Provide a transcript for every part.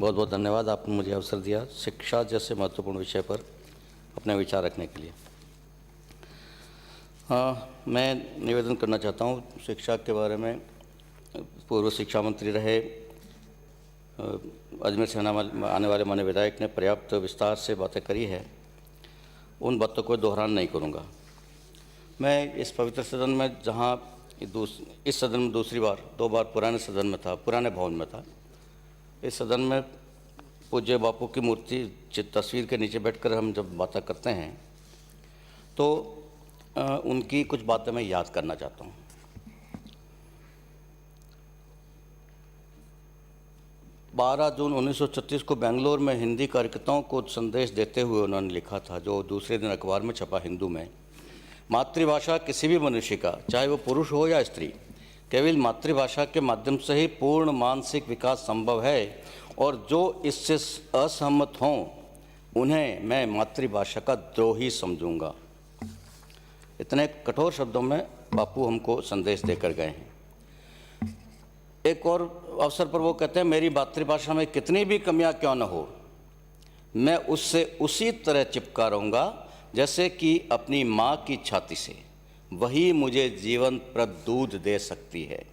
बहुत बहुत धन्यवाद, आपने मुझे अवसर दिया शिक्षा जैसे महत्वपूर्ण विषय पर अपने विचार रखने के लिए। मैं निवेदन करना चाहता हूँ शिक्षा के बारे में। पूर्व शिक्षा मंत्री रहे अजमेर से आने वाले माननीय विधायक ने पर्याप्त विस्तार से बातें करी है, उन बातों को दोहरान नहीं करूँगा। मैं इस पवित्र सदन में, जहाँ इस सदन में दूसरी बार, 2 बार पुराने सदन में था, पुराने भवन में था, इस सदन में पूज्य बापू की मूर्ति तस्वीर के नीचे बैठकर हम जब बातें करते हैं तो उनकी कुछ बातें मैं याद करना चाहता हूँ। 12 जून 1936 को बेंगलोर में हिंदी कार्यकर्ताओं को संदेश देते हुए उन्होंने लिखा था, जो दूसरे दिन अखबार में छपा हिंदू में, मातृभाषा किसी भी मनुष्य का, चाहे वो पुरुष हो या स्त्री, केवल मातृभाषा के माध्यम से ही पूर्ण मानसिक विकास संभव है और जो इससे असहमत हों उन्हें मैं मातृभाषा का द्रोही समझूंगा। इतने कठोर शब्दों में बापू हमको संदेश देकर गए हैं। एक और अवसर पर वो कहते हैं, मेरी मातृभाषा में कितनी भी कमियां क्यों न हो, मैं उससे उसी तरह चिपका रहूँगा जैसे कि अपनी माँ की छाती से, वही मुझे जीवन प्रद दूध दे सकती है।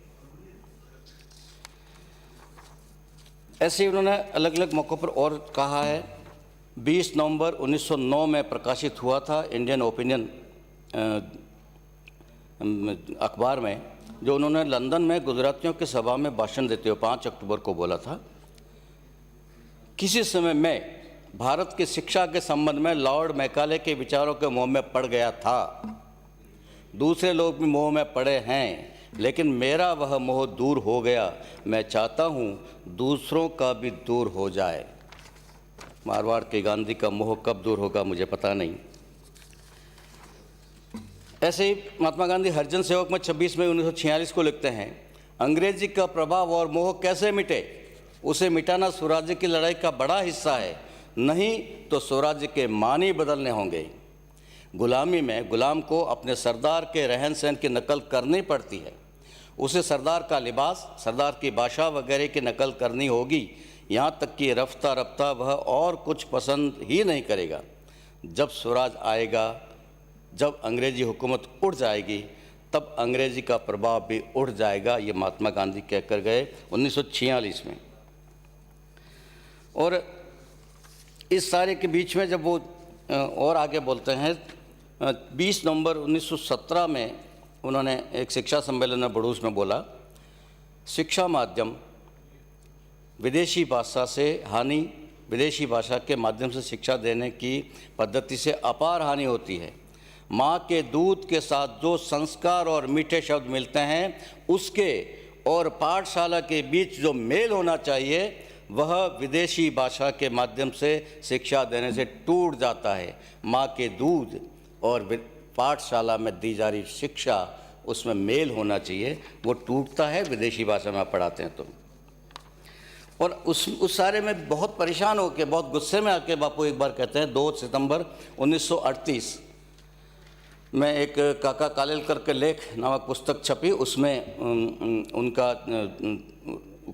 ऐसे ही उन्होंने अलग अलग मौक़ों पर और कहा है। 20 नवंबर 1909 में प्रकाशित हुआ था इंडियन ओपिनियन अखबार में, जो उन्होंने लंदन में गुजरातियों की सभा में भाषण देते हुए 5 अक्टूबर को बोला था, किसी समय मैं भारत की शिक्षा के संबंध में लॉर्ड मैकाले के विचारों के मोह में पड़ गया था। दूसरे लोग भी मोह में पड़े हैं, लेकिन मेरा वह मोह दूर हो गया। मैं चाहता हूँ दूसरों का भी दूर हो जाए। मारवाड़ के गांधी का मोह कब दूर होगा मुझे पता नहीं। ऐसे ही महात्मा गांधी हरिजन सेवक में 26 मई 1946 को लिखते हैं, अंग्रेजी का प्रभाव और मोह कैसे मिटे, उसे मिटाना स्वराज्य की लड़ाई का बड़ा हिस्सा है, नहीं तो स्वराज्य के मानी बदलने होंगे। गुलामी में गुलाम को अपने सरदार के रहन सहन की नकल करनी पड़ती है, उसे सरदार का लिबास, सरदार की भाषा वगैरह की नकल करनी होगी, यहाँ तक कि रफ्ता रफ्ता वह और कुछ पसंद ही नहीं करेगा। जब स्वराज आएगा, जब अंग्रेजी हुकूमत उड़ जाएगी, तब अंग्रेजी का प्रभाव भी उड़ जाएगा। ये महात्मा गांधी कहकर गए 1946 में। और इस सारे के बीच में जब वो और आगे बोलते हैं, 20 नवंबर 1917 में उन्होंने एक शिक्षा सम्मेलन में बड़ूस में बोला, शिक्षा माध्यम विदेशी भाषा से हानि, विदेशी भाषा के माध्यम से शिक्षा देने की पद्धति से अपार हानि होती है। माँ के दूध के साथ जो संस्कार और मीठे शब्द मिलते हैं, उसके और पाठशाला के बीच जो मेल होना चाहिए, वह विदेशी भाषा के माध्यम से शिक्षा देने से टूट जाता है। माँ के दूध और पाठशाला में दी जा रही शिक्षा, उसमें मेल होना चाहिए, वो टूटता है विदेशी भाषा में पढ़ाते हैं तो। और उस सारे में बहुत परेशान होकर, बहुत गुस्से में आके बापू एक बार कहते हैं, 2 सितंबर 1938 में एक काका कालेलकर के लेख नामक पुस्तक छपी, उसमें उनका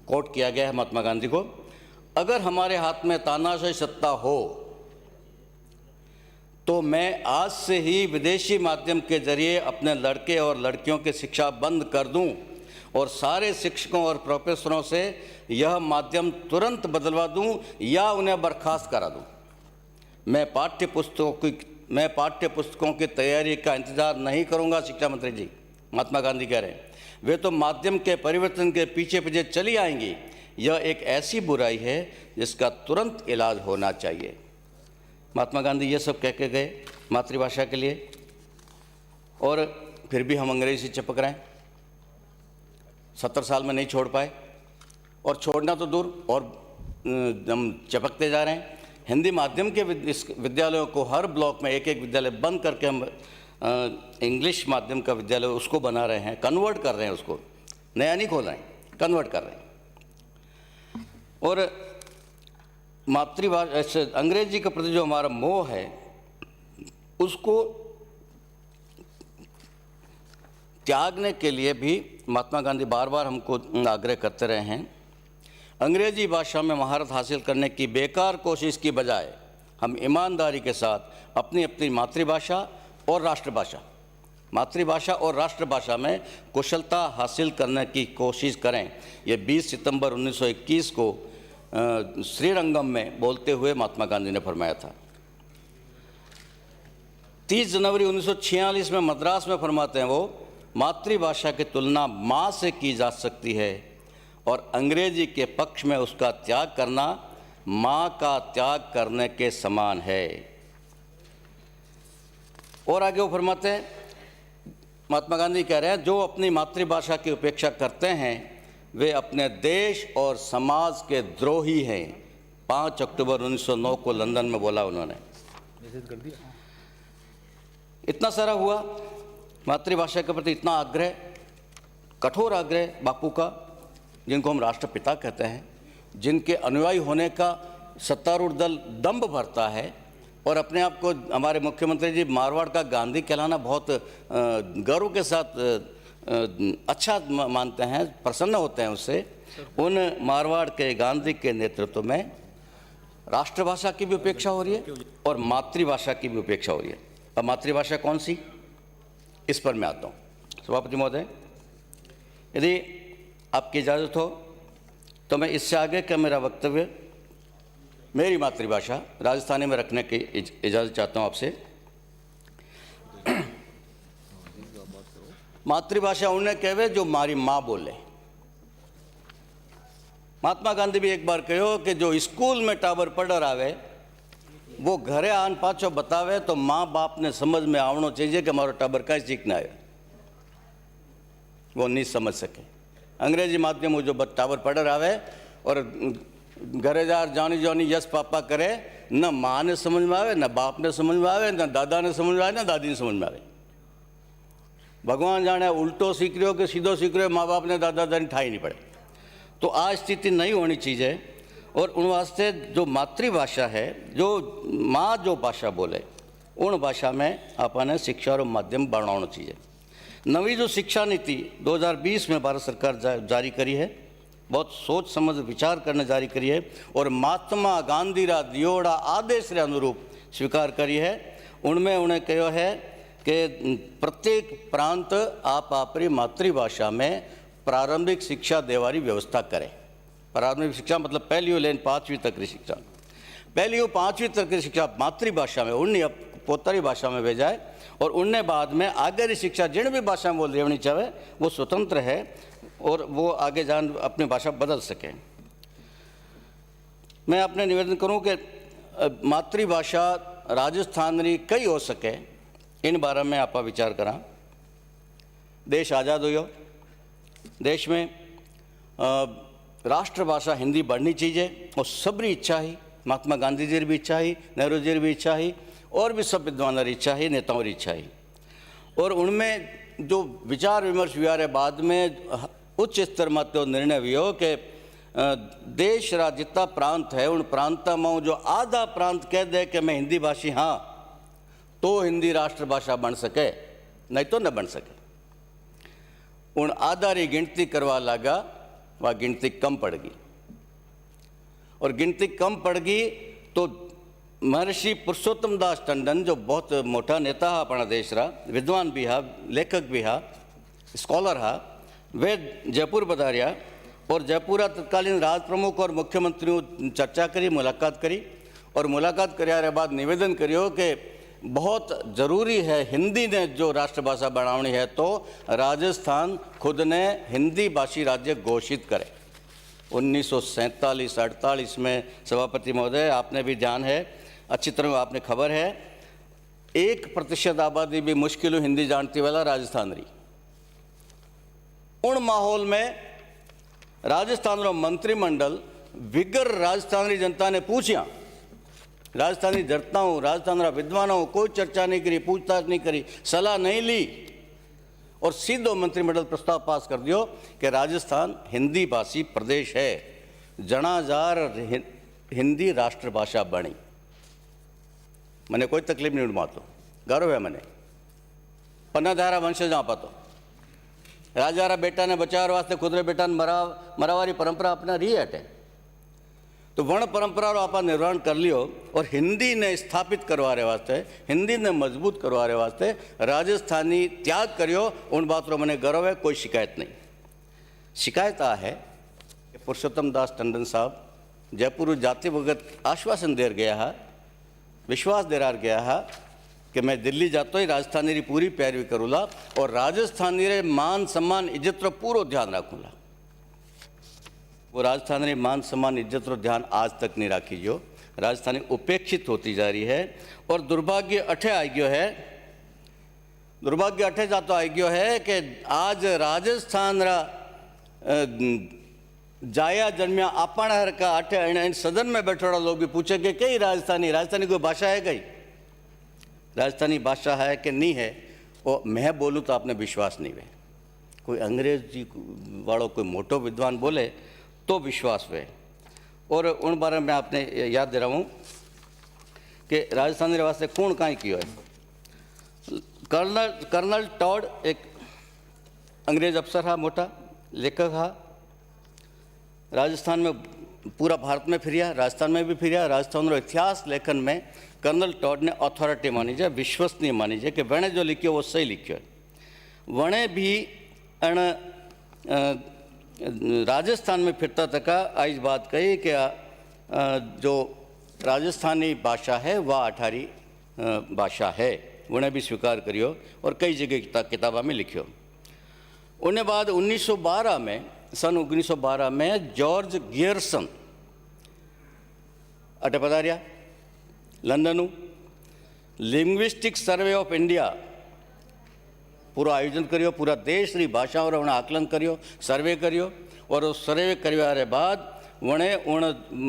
कोट किया गया है महात्मा गांधी को, अगर हमारे हाथ में तानाशाही सत्ता हो तो मैं आज से ही विदेशी माध्यम के जरिए अपने लड़के और लड़कियों की शिक्षा बंद कर दूं और सारे शिक्षकों और प्रोफेसरों से यह माध्यम तुरंत बदलवा दूं या उन्हें बर्खास्त करा दूं। मैं पाठ्य पुस्तकों की तैयारी का इंतजार नहीं करूंगा। शिक्षा मंत्री जी, महात्मा गांधी कह रहे हैं, वे तो माध्यम के परिवर्तन के पीछे पीछे चली आएंगी। यह एक ऐसी बुराई है जिसका तुरंत इलाज होना चाहिए। महात्मा गांधी ये सब कह के गए मातृभाषा के लिए, और फिर भी हम अंग्रेजी से चिपक रहे हैं। 70 साल में नहीं छोड़ पाए, और छोड़ना तो दूर, और हम चिपकते जा रहे हैं। हिंदी माध्यम के विद्यालयों को हर ब्लॉक में एक एक विद्यालय बंद करके हम इंग्लिश माध्यम का विद्यालय उसको बना रहे हैं, कन्वर्ट कर रहे हैं, उसको नया नहीं खोल रहे हैं, कन्वर्ट कर रहे हैं। और मातृभाषा से अंग्रेजी के प्रति जो हमारा मोह है, उसको त्यागने के लिए भी महात्मा गांधी बार बार हमको आग्रह करते रहे हैं। अंग्रेजी भाषा में महारत हासिल करने की बेकार कोशिश की बजाय हम ईमानदारी के साथ अपनी अपनी मातृभाषा और राष्ट्रभाषा में कुशलता हासिल करने की कोशिश करें। ये 20 सितंबर 1921 को श्रीरंगम में बोलते हुए महात्मा गांधी ने फरमाया था। 30 जनवरी 1946 में मद्रास में फरमाते हैं वो, मातृभाषा की तुलना माँ से की जा सकती है और अंग्रेजी के पक्ष में उसका त्याग करना माँ का त्याग करने के समान है। और आगे वो फरमाते हैं, महात्मा गांधी कह रहे हैं, जो अपनी मातृभाषा की उपेक्षा करते हैं वे अपने देश और समाज के द्रोही हैं। 5 अक्टूबर 1909 को लंदन में बोला उन्होंने। इतना सारा हुआ मातृभाषा के प्रति, इतना आग्रह, कठोर आग्रह बापू का, जिनको हम राष्ट्रपिता कहते हैं, जिनके अनुयायी होने का सत्तारूढ़ दल दंभ भरता है और अपने आप को हमारे मुख्यमंत्री जी मारवाड़ का गांधी कहलाना बहुत गर्व के साथ अच्छा मानते हैं, प्रसन्न होते हैं उससे। उन मारवाड़ के गांधी के नेतृत्व में राष्ट्रभाषा की भी उपेक्षा हो रही है और मातृभाषा की भी उपेक्षा हो रही है। अब मातृभाषा कौन सी, इस पर मैं आता हूँ। सभापति महोदय, यदि आपकी इजाज़त हो तो मैं इससे आगे का मेरा वक्तव्य मेरी मातृभाषा राजस्थानी में रखने की इजाज़त चाहता हूँ आपसे। मातृभाषा उन्हें कहवे जो मारी माँ बोले। महात्मा गांधी भी एक बार कहो कि जो स्कूल में टाबर पढ़ आवे वो घरे आन पाछो बतावे तो माँ बाप ने समझ में आवनो चाहिए कि हमारो टाबर का सीखना है, वो नहीं समझ सके। अंग्रेजी माध्यम जो टाबर पढ़ आवे और घरे जार जानी जानी यस पापा करे, न माँ ने समझ में आवे, न बाप ने समझ में आवे, न दादा ने समझ में आवे, न दादी ने समझ में आवे। भगवान जाने उल्टो सीख रहे हो कि सीधो सीख रहे हो, माँ बाप ने दादा दादी ठाई नहीं पड़े। तो आज स्थिति नहीं होनी चाहिए और उन वास्ते जो मातृभाषा है, जो माँ जो भाषा बोले, उन भाषा में अपने शिक्षा और माध्यम बढ़ाना चाहिए। नवी जो शिक्षा नीति 2020 में भारत सरकार जारी करी है, बहुत सोच समझ विचार करने जारी करी है और महात्मा गांधी रा दियोड़ा आदेश रे अनुरूप स्वीकार करी है। उनमें उन्हें कहो है कि प्रत्येक प्रांत आप अपनी मातृभाषा में प्रारंभिक शिक्षा देवारी व्यवस्था करें। प्रारंभिक शिक्षा मतलब पहली लेन 5वीं तक की शिक्षा, पहली 5वीं तक की शिक्षा मातृभाषा में, उन्हें पोतारी भाषा में भेजाए और उनने बाद में आगे की शिक्षा जिन भी भाषा में बोल रेवनी चाहे वो स्वतंत्र है और वो आगे जान अपनी भाषा बदल सके। मैं अपने निवेदन करूं कि मातृभाषा राजस्थान री कई हो सके, इन बारे में आप विचार करा। देश आज़ाद हुयो, देश में राष्ट्रभाषा हिंदी बढ़नी चाहिए और सबरी इच्छा ही, महात्मा गांधी जी की भी इच्छा ही, नेहरू जी की भी इच्छा ही और भी सब विद्वानों की इच्छा ही, नेताओं की इच्छा ही। और उनमें जो विचार विमर्श हुआ है बाद में उच्च स्तर में तो निर्णय हुआ कि देश रा जितना प्रांत है उन प्रांत में जो आधा प्रांत कह दे कि मैं हिंदी भाषी हाँ, तो हिंदी राष्ट्रभाषा बन सके, नहीं तो न बन सके। उन आधा री गिनती करवा लगा, वह गिनती कम पड़ गई और गिनती कम पड़ गई तो महर्षि पुरुषोत्तम दास टंडन जो बहुत मोटा नेता हा अपना देश रा, विद्वान भी हा, लेखक भी हा, स्कॉलर हा, वे जयपुर पधारिया और जयपुरा तत्कालीन राज प्रमुख और मुख्यमंत्रियों चर्चा करी, मुलाकात करी और मुलाकात करने बाद निवेदन करियो कि बहुत ज़रूरी है हिंदी ने जो राष्ट्रभाषा बनानी है तो राजस्थान खुद ने हिंदी भाषी राज्य घोषित करे। 1947-48 में सभापति महोदय आपने भी ध्यान है, अच्छी तरह आपने खबर है, 1% आबादी भी मुश्किल हिंदी जानती वाला राजस्थान रही। उन माहौल में राजस्थान रो मंत्रिमंडल विगर राजस्थान री जनता ने पूछा, राजस्थानी जनताओं, राजस्थान रा विद्वानों कोई चर्चा नहीं करी, पूछताछ नहीं करी, सलाह नहीं ली और सीधो मंत्रिमंडल प्रस्ताव पास कर दियो कि राजस्थान हिंदी भाषी प्रदेश है, जनाजार हिंदी राष्ट्रभाषा बनी। मैंने कोई तकलीफ नहीं उठमातो, गर्व है मैंने। पन्नाधारा वंशज आप तो राजा रा बेटा ने बचाव वास्ते खुद रे बेटा ने मरावारी परंपरा अपना रही हटे। तो वर्ण परंपरा रो आपा निर्वहन कर लियो और हिंदी ने स्थापित करवाने वास्ते, हिंदी ने मजबूत करवाने वास्ते राजस्थानी त्याग करियो। उन बात रो मने गर्व है, कोई शिकायत नहीं। शिकायत आ है कि पुरुषोत्तम दास टंडन साहब जयपुर जाति वगत आश्वासन देर गया है, विश्वास देरार गया है कि मैं दिल्ली जातो ही राजस्थानी री पूरी पैरवी करूँगा और राजस्थानी रे मान सम्मान इज्जत रो पूरा ध्यान रखूँगा। वो राजस्थानी रे मान सम्मान इज्जत रो ध्यान आज तक नहीं राखी जो। राजस्थानी उपेक्षित होती जा रही है और दुर्भाग्य अठे आई गयो है, दुर्भाग्य अठे जातो आई गयो है कि आज राजस्थान रा जाया जन्मिया आपण हर का अठे सदन में बैठोड़ा लोग भी पूछे कि कई राजस्थानी, राजस्थानी कोई भाषा है, कई राजस्थानी भाषा है कि नहीं है। और मैं बोलूँ तो आपने विश्वास नहीं है। कोई अंग्रेजी वालों कोई मोटो विद्वान बोले तो विश्वास वे। और उन बारे में आपने याद दे रहा हूँ कि राजस्थानी वास्ते कौन कहीं किया है। कर्नल टॉड एक अंग्रेज अफसर हा, मोटा लेखक हा, राजस्थान में पूरा भारत में फिरिया, राजस्थान में भी फिरिया। राजस्थान रो इतिहास लेखन में कर्नल टॉड ने अथॉरिटी मानी जाए, विश्वसनीय मानी जाए कि वणे जो लिखियो वो सही लिखियो है। वणे भी राजस्थान में फिरता तका आज बात कही कि जो राजस्थानी भाषा है वह अठारी भाषा है, उन्हें भी स्वीकार करियो और कई जगह किताबा में लिखियो। उन्हें बाद 1912 में, सन 1912 में जॉर्ज गियर्सन अटे पधारिया London. Linguistic survey of India पूरा आयोजन करियो, पूरा देश री भाषाओं रो आकलन करियो, सर्वे करियो और उस सर्वे करने बाद वणे उन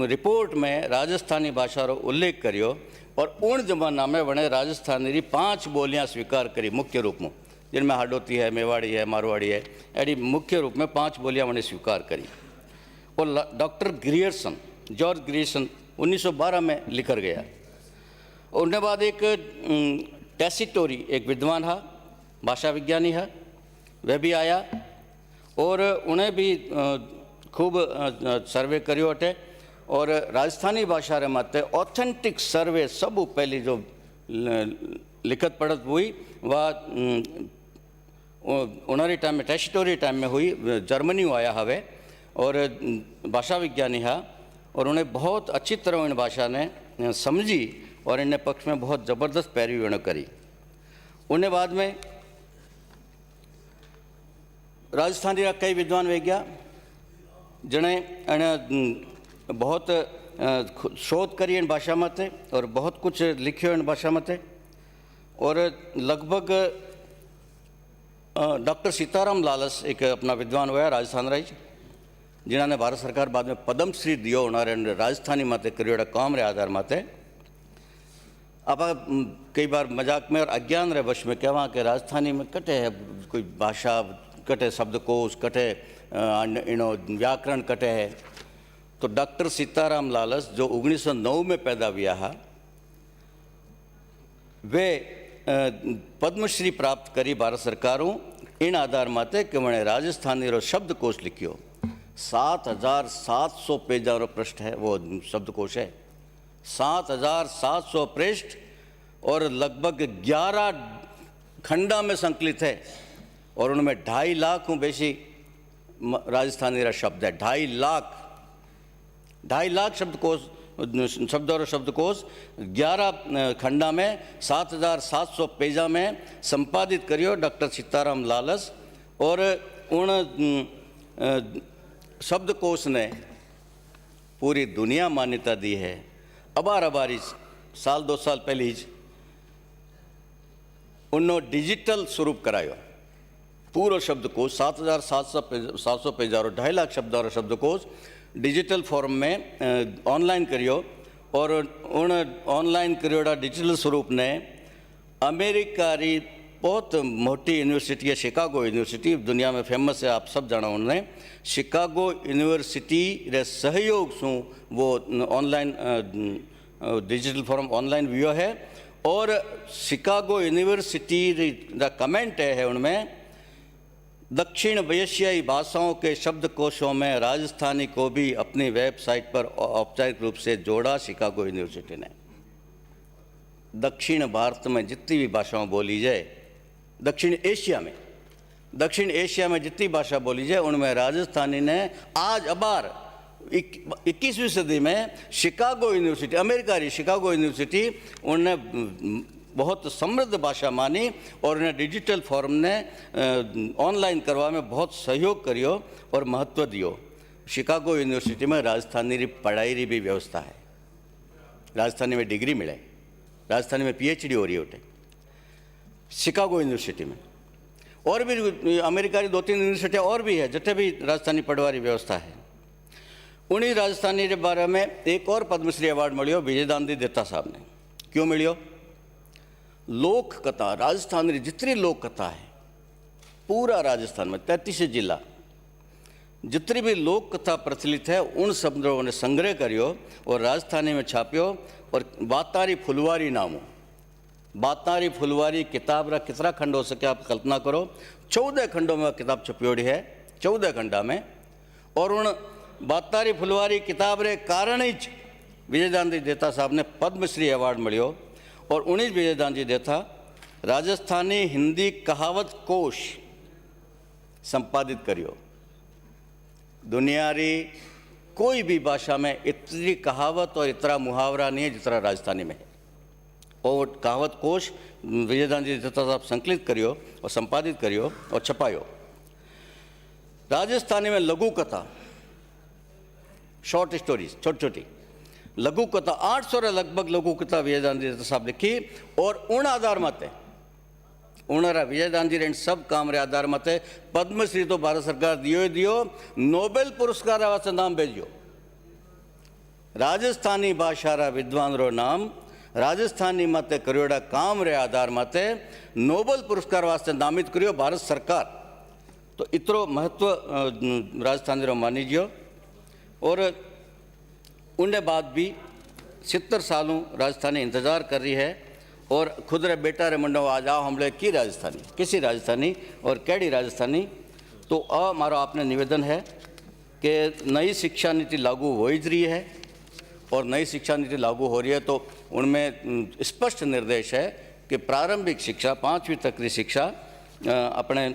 रिपोर्ट में राजस्थानी भाषा रो उल्लेख करियो और उन जमाना में वणे राजस्थानी री 5 बोलियां स्वीकार करी मुख्य रूप में, जिनमें हाडोती है, मेवाड़ी है, मारवाड़ी है, ऐसी मुख्य रूप में 5 बोलियां वणे स्वीकार करी। और डॉक्टर ग्रियर्सन, जॉर्ज ग्रियर्सन 1912 में लिखर गया। उनके बाद एक टेसिटोरी, एक विद्वान है, भाषा विज्ञानी है, वह भी आया और उन्हें भी खूब सर्वे करियो अटे। और राजस्थानी भाषा रे माते ऑथेंटिक सर्वे सब पहली जो लिखत पढ़त हुई वह उन्हारी टाइम में, टेसिटोरी टाइम में हुई। जर्मनी आया हवे और भाषा विज्ञानी है और उन्हें बहुत अच्छी तरह इन भाषा ने समझी और इन पक्ष में बहुत ज़बरदस्त पैरवी उन्हें करी। उन्हें बाद में राजस्थानी रा कई विद्वान वे गया जिन्हें बहुत शोध करी इन भाषा मते और बहुत कुछ लिखियो इन भाषा मते। और लगभग डॉक्टर सीताराम लालस एक अपना विद्वान हुआ राजस्थान राज, जिन्होंने भारत सरकार बाद में पद्म श्री दियो उन्होंने राजस्थानी माते करियोड़ा काम रे आधार माते। आप कई बार मजाक में और अज्ञान रे वश में कहवा कि राजस्थानी में कटे है कोई भाषा, कटे शब्दकोश, कटे इनो व्याकरण कटे है। तो डॉक्टर सीताराम लालस जो 1909 में पैदा हुआ है, वे पद्मश्री प्राप्त करी भारत सरकारों इन आधार माते कि उन्हें राजस्थानी रो शब्दकोश लिखियो। 7,700 पेजा रो पृष्ठ है वो शब्दकोश है, 7,700 पृष्ठ और लगभग 11 खंडा में संकलित है और उनमें 2.5 लाख बेसी राजस्थानी रा शब्द है। 2.5 लाख शब्दकोश, शब्दों शब्दकोश 11 खंडा में 7,700 पेजा में संपादित करियो डॉक्टर सीताराम लालस। और उन शब्दकोश ने पूरी दुनिया मान्यता दी है। अबारी साल 2 साल पहले ही उन्होंने डिजिटल स्वरूप करायो पूरा शब्दकोश 7,700 पेजा और 2.5 लाख शब्दों और शब्दकोश डिजिटल फॉर्म में ऑनलाइन करियो। और उन ऑनलाइन करियोड़ा डिजिटल स्वरूप ने अमेरिका री बहुत मोटी यूनिवर्सिटी है, शिकागो यूनिवर्सिटी, दुनिया में फेमस है, आप सब जाना। उन्होंने शिकागो यूनिवर्सिटी रे सहयोग से वो online digital form online view है। और शिकागो यूनिवर्सिटी रा कमेंट है उनमें दक्षिण एशियाई भाषाओं के शब्दकोशों में राजस्थानी को भी अपनी वेबसाइट पर औपचारिक रूप से जोड़ा शिकागो यूनिवर्सिटी ने। दक्षिण भारत में जितनी भी भाषाओं बोली जाए, दक्षिण एशिया में जितनी भाषा बोली जाए, उनमें राजस्थानी ने आज अबार 21वीं सदी में शिकागो यूनिवर्सिटी, अमेरिका की शिकागो यूनिवर्सिटी, उन्होंने बहुत समृद्ध भाषा मानी और उन्हें डिजिटल फॉर्म ने ऑनलाइन करवा में बहुत सहयोग करियो और महत्व दियो। शिकागो यूनिवर्सिटी में राजस्थानी री पढ़ाई री भी व्यवस्था है, राजस्थानी में डिग्री मिले, राजस्थानी में PhD हो रही होते शिकागो यूनिवर्सिटी में। और भी अमेरिका की 2-3 यूनिवर्सिटियाँ और भी है जितने भी राजस्थानी पढ़वा री व्यवस्था है। उन्हीं राजस्थानी के बारे में एक और पद्मश्री अवार्ड मिलियो विजयदांती दत्ता साहब ने। क्यों मिलियो? लोक कथा, राजस्थान की जितनी लोक कथा है पूरा राजस्थान में 33 जिला, जितनी भी लोक कथा प्रचलित है उन शब्दों ने संग्रह करियो और राजस्थानी में छापियो। और बातारी फुलवारी नामो, बातारी फुलवारी किताब रा कितना खंड हो सके आप कल्पना करो। 14 खंडों में किताब छपियोड़ी है, 14 खंडा में। और उन बातारी फुलवारी किताब रे कारण ही विजयदांती दत्ता साहब ने पद्मश्री अवार्ड मिलियो। और 19 विजयदांती दत्ता राजस्थानी हिंदी कहावत कोश संपादित करियो। दुनिया री कोई भी भाषा में इतनी कहावत और इतना मुहावरा नहीं है जितना राजस्थानी में है। और कहावत कोश विजयदांती दत्ता साहब संकलित करियो और संपादित करियो और छपायो। राजस्थानी में लघु कथा, शॉर्ट स्टोरीज, छोटी छोटी लघु कथा 800 रे लगभग लघु कथा विजयदांती दत्ता साहब लिखी। और उन आधार मते उनरा विजयदांती रे सब काम रे आधार मते पद्मश्री तो भारत सरकार दियो ही दियो, नोबेल पुरस्कार वास्ते नाम भेजियो। राजस्थानी भाषा रा विद्वान रो नाम राजस्थानी मते करियोड़ा काम रे आधार मते नोबेल पुरस्कार वास्ते नामित करियो भारत सरकार। तो इतरो महत्व राजस्थानी रो मानीजियो। और उनके बाद भी 70 सालों राजस्थानी इंतज़ार कर रही है। और खुद रे बेटा रे मंडो आ जाओ हमले की राजस्थानी, किसी राजस्थानी और कैडी राजस्थानी। तो हमारा आपने निवेदन है कि नई शिक्षा नीति लागू हो ही रही है और नई शिक्षा नीति लागू हो रही है तो उनमें स्पष्ट निर्देश है कि प्रारंभिक शिक्षा 5वीं तक की शिक्षा अपने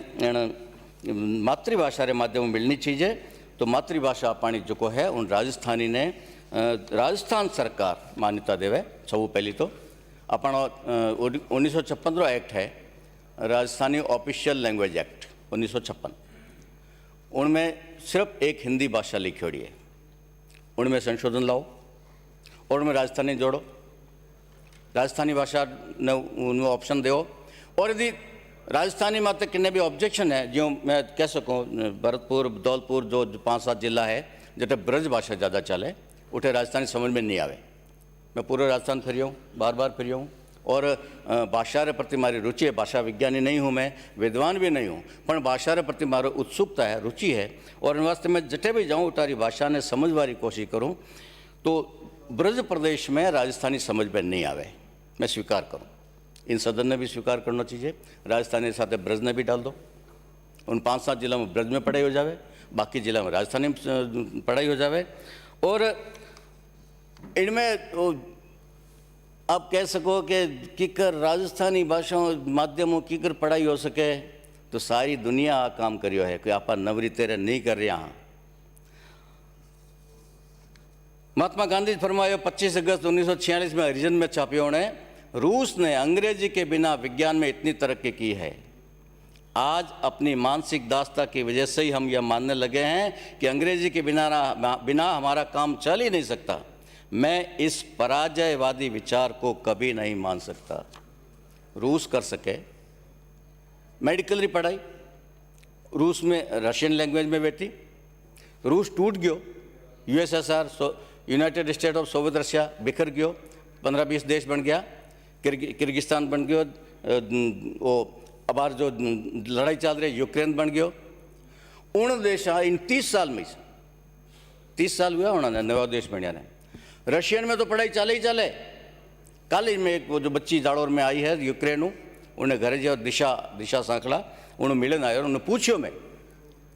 मातृभाषा रे माध्यम मिलनी चाहिए। तो मातृभाषा अपनी जो है उन राजस्थानी ने राजस्थान सरकार मान्यता देवे। सब पहली तो अपन 1956 एक्ट है, राजस्थानी ऑफिशियल लैंग्वेज एक्ट 1956, उनमें सिर्फ एक हिंदी भाषा लिखी हुई है। उनमें संशोधन लाओ और उनमें राजस्थानी जोड़ो, राजस्थानी भाषा ने उनमें ऑप्शन दो। और यदि राजस्थानी माते किन्ने भी ऑब्जेक्शन है, जो मैं कह सकूँ भरतपुर धौलपुर जो 5-7 जिला है जैसे ब्रज भाषा ज़्यादा चले, उठे राजस्थानी समझ में नहीं आवे। मैं पूरे राजस्थान फिरिया हूँ, बार बार फिरिया हूँ। और भाषा रे प्रति मारी रुचि है, भाषा विज्ञानी नहीं हूँ मैं, विद्वान भी नहीं हूँ, पर भाषा रे प्रति मारो उत्सुकता है, रुचि है। और इन वास्ते मैं जटे भी जाऊँ उतारी भाषा ने समझवारी कोशिश करूँ। तो ब्रज प्रदेश में राजस्थानी समझ में नहीं आवे, मैं स्वीकार करूँ। इन सदन ने भी स्वीकार करना चाहिए, राजस्थानी साथ ब्रज ने भी डाल दो। उन 5-7 जिला में ब्रज में पढ़ाई हो जावे, बाकी जिला में राजस्थानी पढ़ाई हो जावे। और इनमें आप कह सको कि किकर राजस्थानी भाषाओं माध्यमों किकर पढ़ाई हो सके, तो सारी दुनिया आ काम करियो है, कोई आप नवरी तेरे नहीं कर रहा। महात्मा गांधी फरमायो 25 अगस्त 1946 में हरिजन में छापियों ने, रूस ने अंग्रेजी के बिना विज्ञान में इतनी तरक्की की है, आज अपनी मानसिक दास्ता की वजह से ही हम यह मानने लगे हैं कि अंग्रेजी के बिना हमारा काम चल ही नहीं सकता। मैं इस पराजयवादी विचार को कभी नहीं मान सकता। रूस कर सके मेडिकल की पढ़ाई, रूस में रशियन लैंग्वेज में बैठी, रूस टूट गयो, USSR United state of Soviet Russia बिखर गयो, 15-20 देश बन गया, किर्गिस्तान बन गयो, वो अबार जो लड़ाई चल रही यूक्रेन बन गयो। उन देश इन 30 साल में 30 साल हुआ उन्होंने नवा देश बनिया ने। रशियन में तो पढ़ाई चले ही चले। कल ही में एक वो जो बच्ची जाड़ोर में आई है यूक्रेन, उन्हें घर जो दिशा सांकला उन्होंने मिलन आयो, उन्होंने पूछो मैं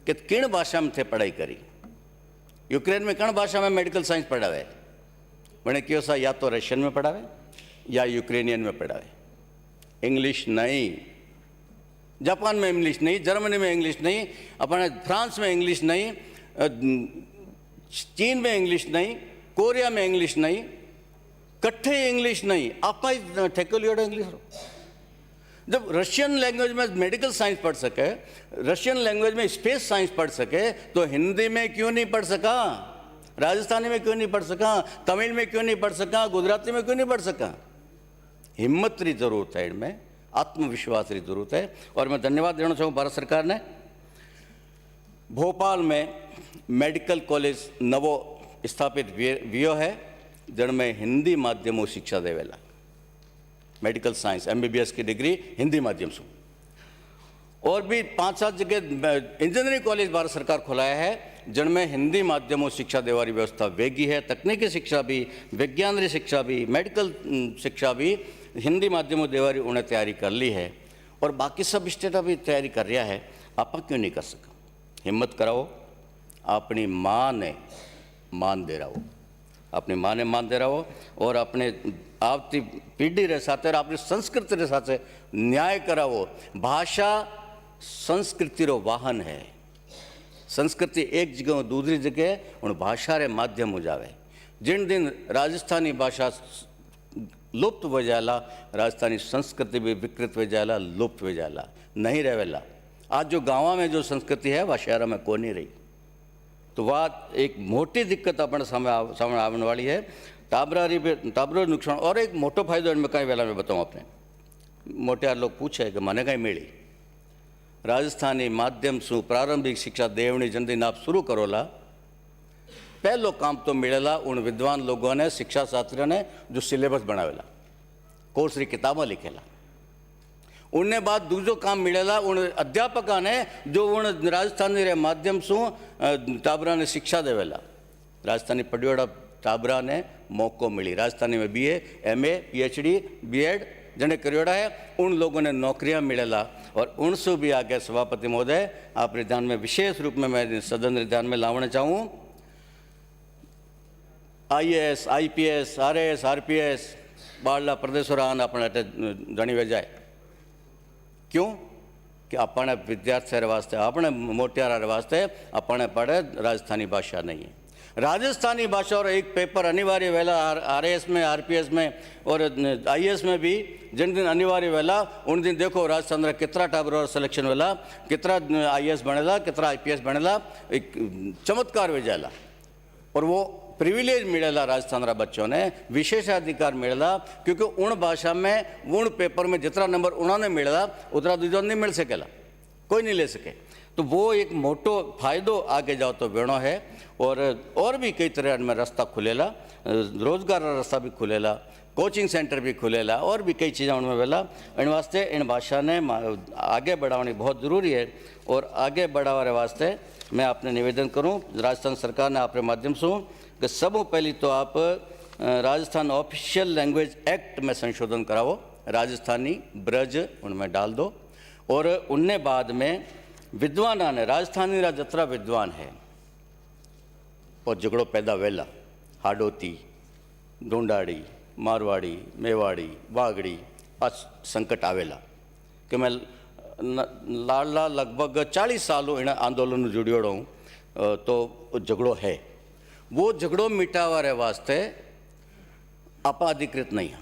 कि किन भाषा में थे पढ़ाई करी, यूक्रेन में कण भाषा में मेडिकल साइंस पढ़ावे। मैंने क्यों सा या तो रशियन में पढ़ावे या यूक्रेनियन में पढ़ावे, इंग्लिश नहीं। जापान में इंग्लिश नहीं, जर्मनी में इंग्लिश नहीं, अपने फ्रांस में इंग्लिश नहीं, चीन में इंग्लिश नहीं, कोरिया में इंग्लिश नहीं, कट्ठे इंग्लिश नहीं। आपा ठेको लियो इंग्लिश। जब रशियन लैंग्वेज में मेडिकल साइंस पढ़ सके, रशियन लैंग्वेज में स्पेस साइंस पढ़ सके, तो हिंदी में क्यों नहीं पढ़ सका, राजस्थानी में क्यों नहीं पढ़ सका, तमिल में क्यों नहीं पढ़ सका, गुजराती में क्यों नहीं पढ़ सका। हिम्मत री जरूरत है, इनमें आत्मविश्वास की जरूरत है। और मैं धन्यवाद देना चाहूँ भारत सरकार ने, भोपाल में मेडिकल कॉलेज नवो स्थापित वियो है, जिनमें हिंदी माध्यमों शिक्षा देवेला, मेडिकल साइंस MBBS की डिग्री हिंदी माध्यम से। और भी 5-7 जगह इंजीनियरिंग कॉलेज भारत सरकार खुलाया है, जिनमें हिंदी माध्यमों शिक्षा देवारी व्यवस्था वेगी है। तकनीकी शिक्षा भी, विज्ञान शिक्षा भी, मेडिकल शिक्षा भी हिंदी माध्यमों देवारी उन्हें तैयारी कर ली है। और बाकी सब स्टेट भी तैयारी कर रहा है, आप क्यों नहीं कर सका। हिम्मत कराओ, अपनी माँ ने मान दे रहा हो, अपनी माँ ने मान दे रहा हो, और अपने आपकी पीढ़ी रे साथ और अपनी संस्कृति रे साथ न्याय कराओ। भाषा संस्कृति रो वाहन है, संस्कृति एक जगह दूसरी जगह उन भाषा रे माध्यम हो जावे। जिन दिन राजस्थानी भाषा लुप्त हो जाला, राजस्थानी संस्कृति भी विकृत हो जाला, लुप्त हो जाला, नहीं रहेला। आज जो गाँव में जो संस्कृति है वह शहर में को नहीं रही, तो वह एक मोटी दिक्कत अपने सामने आने वाली है। टाबरा नुकसान। और एक मोटो फायदो इनमें कई वेला में बताऊँ आपने, मोटे लोग पूछे कि मैंने कहीं मिली राजस्थानी माध्यम से प्रारंभिक शिक्षा देवनी जन दिन आप शुरू करोला, पहलो काम तो मिलेला उन विद्वान लोगों ने, शिक्षा शास्त्रियों ने, जो सिलेबस बनावेला, कोर्स री किताबें लिखेला। उनने बाद दूसरो काम मिलेला उन अध्यापका ने, जो उन राजस्थानी रे माध्यम से टाबरा ने शिक्षा देवेला। राजस्थानी पढ़ियोड़ा टाबरा ने मौको मिली, राजस्थानी में BA, MA, PhD, B.Ed जने करियोड़ा है, उन लोगों ने नौकरियां मिलेला। और उनसे भी आगे सभापति महोदय आपके ध्यान में विशेष रूप में मैं सदन ध्यान में लावना चाहूँ, IAS, IPS, RAS, RPS Barla प्रदेशोरान अपने जानी वे जाए। क्यों कि अपने विद्यार्थी वास्ते, अपने मोटियारा वास्ते अपने पढ़े राजस्थानी भाषा नहीं है। राजस्थानी भाषा और एक पेपर अनिवार्य वेला RAS में, RPS में और IAS में भी जिन दिन अनिवार्य वेला, उन दिन देखो राजस्थान कितना टाबर सिलेक्शन वेला, कितना IAS बनेला, कितना IPS बनेला, एक चमत्कार वे जाएला। और वो प्रिविलेज मिलेला राजस्थान रा बच्चों ने, विशेषाधिकार मिलेला, क्योंकि उन भाषा में उन पेपर में जितना नंबर उन्होंने मिलेला उतना दूसरा नहीं मिल सकेला, कोई नहीं ले सके। तो वो एक मोटो फायदो आगे जाओ तो वेणो है। और भी कई तरह में रास्ता खुलेला, रोजगार का रास्ता भी खुलेला, कोचिंग सेंटर भी खुलेला, और भी कई चीज़ें उनमें वेला। इन वास्ते इन भाषा ने आगे बढ़ानी बहुत ज़रूरी है। और आगे बढ़ाने वास्ते मैं आपने निवेदन करूं, राजस्थान सरकार ने आपके माध्यम से कि सबों पहली तो आप राजस्थान ऑफिशियल लैंग्वेज एक्ट में संशोधन कराओ, राजस्थानी ब्रज उनमें डाल दो। और उनने बाद में विद्वान ने, राजस्थानी रा जतरा विद्वान है और झगड़ो पैदा वेला, हाडोती, ढूंढाड़ी, मारवाड़ी, मेवाड़ी, वागड़ी आ संकट आवेला कि मैं लाडला लगभग 40 सालों इन आंदोलन जुड़ियोड़ो हूँ, तो झगड़ो है। वो झगड़ो मिटावा वास्ते आपा अधिकृत नहीं है,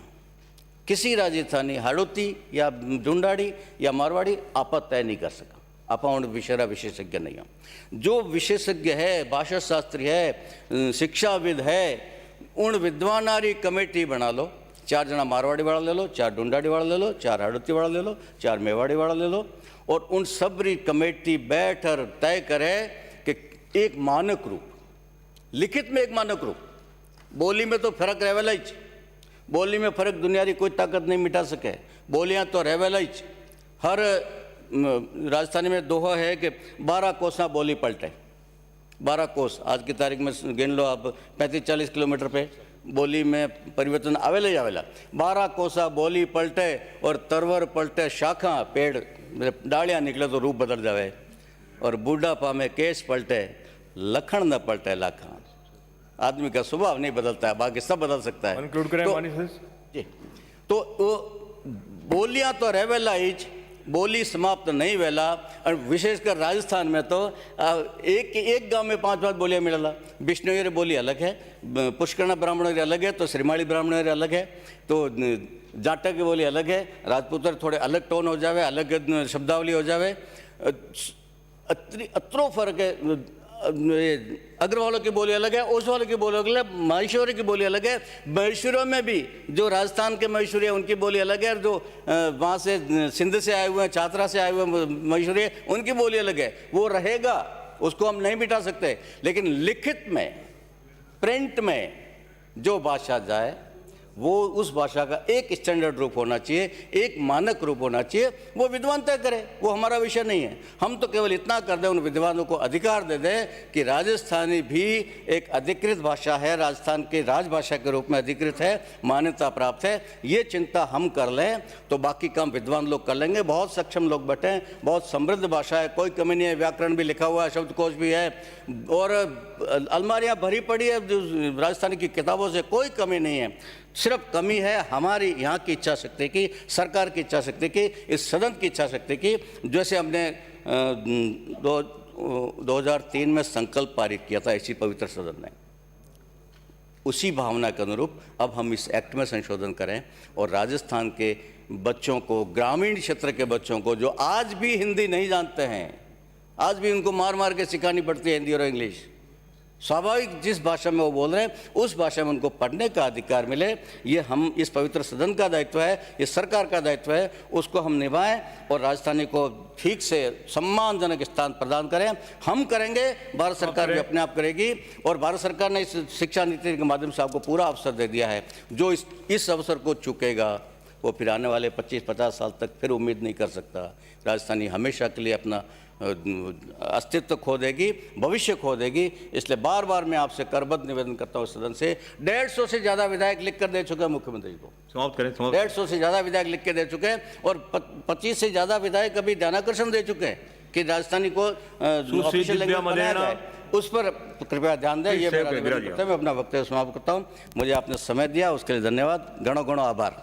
किसी राजस्थानी हाड़ोती या ढूंढाड़ी या मारवाड़ी आपा तय नहीं कर सका। आपा उन विषय विशेषज्ञ नहीं है, जो विशेषज्ञ है, भाषा शास्त्री है, शिक्षाविद है, उन विद्वानारी कमेटी बना लो। 4 जना मारवाड़ी वाला ले लो, 4 ढूंढाड़ी वाला ले लो, 4 हाड़ोती वाला ले लो, 4 मेवाड़ी वाला ले लो। और उन सबरी कमेटी बैठकर तय करे कि एक मानक रूप, लिखित में एक मानक रूप, बोली में तो फर्क रहेला ही, बोली में फर्क दुनिया की कोई ताकत नहीं मिटा सके, बोलियाँ तो रहेला ही। हर राजस्थानी में दोहा है कि 12 कोसा बोली पलटे, 12 कोस आज की तारीख में गिन लो आप, 35-40 किलोमीटर पे बोली में परिवर्तन आवेला ही आवेला। 12 कोसा बोली पलटे और तरवर पलटे शाखा, पेड़ डालियाँ निकले तो रूप बदल जावे, और बूढ़ापा में केस पलटे लखन न पलटे लाखन। आदमी का स्वभाव नहीं बदलता है, बाकी सब बदल सकता है। कंक्लूड करें तो, माननीय जी, तो वो बोलियाँ तो रह वेला ही, बोली समाप्त नहीं वेला। और विशेषकर राजस्थान में तो एक गांव में 5-5 बोलियाँ मिलला। विष्णुरी बोली अलग है, पुष्करण ब्राह्मणों की अलग है, तो श्रीमाली ब्राह्मणों की अलग है, तो जाटा की बोली अलग है, राजपूतर थोड़े अलग टोन हो जावे, अलग शब्दावली हो जावे, अत्रो फर्क है। अग्रवालों की बोली अलग है, ओसवालों की बोली अलग है, महेश्वरी की बोली अलग है। महेश्वरों में भी जो राजस्थान के महेश्वरी है उनकी बोली अलग है, और जो वहाँ से सिंध से आए हुए हैं, छात्रा से आए हुए महेश्वरी है, उनकी बोली अलग है। वो रहेगा, उसको हम नहीं मिटा सकते। लेकिन लिखित में, प्रिंट में जो भाषा जाए वो उस भाषा का एक स्टैंडर्ड रूप होना चाहिए, एक मानक रूप होना चाहिए। वो विद्वान तय करे, वो हमारा विषय नहीं है। हम तो केवल इतना कर दें, उन विद्वानों को अधिकार दे दें कि राजस्थानी भी एक अधिकृत भाषा है, राजस्थान की राजभाषा के रूप में अधिकृत है, मान्यता प्राप्त है। ये चिंता हम कर लें तो बाकी काम विद्वान लोग कर लेंगे। बहुत सक्षम लोग बैठे हैं, बहुत समृद्ध भाषा है, कोई कमी नहीं है। व्याकरण भी लिखा हुआ है, शब्दकोश भी है, और अलमारियाँ भरी पड़ी है राजस्थानी की किताबों से, कोई कमी नहीं है। सिर्फ कमी है हमारी यहाँ की इच्छा शक्ति की, सरकार की इच्छा शक्ति की, इस सदन की इच्छा शक्ति की। जैसे हमने 2003 में संकल्प पारित किया था इसी पवित्र सदन ने, उसी भावना के अनुरूप अब हम इस एक्ट में संशोधन करें और राजस्थान के बच्चों को, ग्रामीण क्षेत्र के बच्चों को, जो आज भी हिंदी नहीं जानते हैं, आज भी उनको मार मार के सिखानी पड़ती है हिंदी और इंग्लिश, स्वाभाविक जिस भाषा में वो बोल रहे हैं उस भाषा में उनको पढ़ने का अधिकार मिले। ये हम, इस पवित्र सदन का दायित्व है, ये सरकार का दायित्व है, उसको हम निभाएं और राजधानी को ठीक से सम्मानजनक स्थान प्रदान करें। हम करेंगे, भारत सरकार भी अपने आप करेगी। और भारत सरकार ने इस शिक्षा नीति के माध्यम से आपको पूरा अवसर दे दिया है। जो इस अवसर को चूकेगा वो फिर आने वाले 25-50 साल तक फिर उम्मीद नहीं कर सकता। राजधानी हमेशा के लिए अपना अस्तित्व खो देगी, भविष्य खो देगी। इसलिए बार बार मैं आपसे करबद्ध निवेदन करता हूँ सदन से। 150 से ज़्यादा विधायक लिख कर दे चुके हैं मुख्यमंत्री को, समाप्त करें। 150 से ज़्यादा विधायक लिख के दे चुके हैं, और 25 से ज़्यादा विधायक अभी ध्यानाकर्षण दे चुके हैं कि राजधानी को ऑफिशियल लैंग्वेज बनाया जाए। उस पर कृपया ध्यान दें। ये मेरा निवेदन करते हैं। मैं अपना वक्तव्य समाप्त करता हूँ। मुझे आपने समय दिया उसके लिए धन्यवाद। गणो गणो आभार।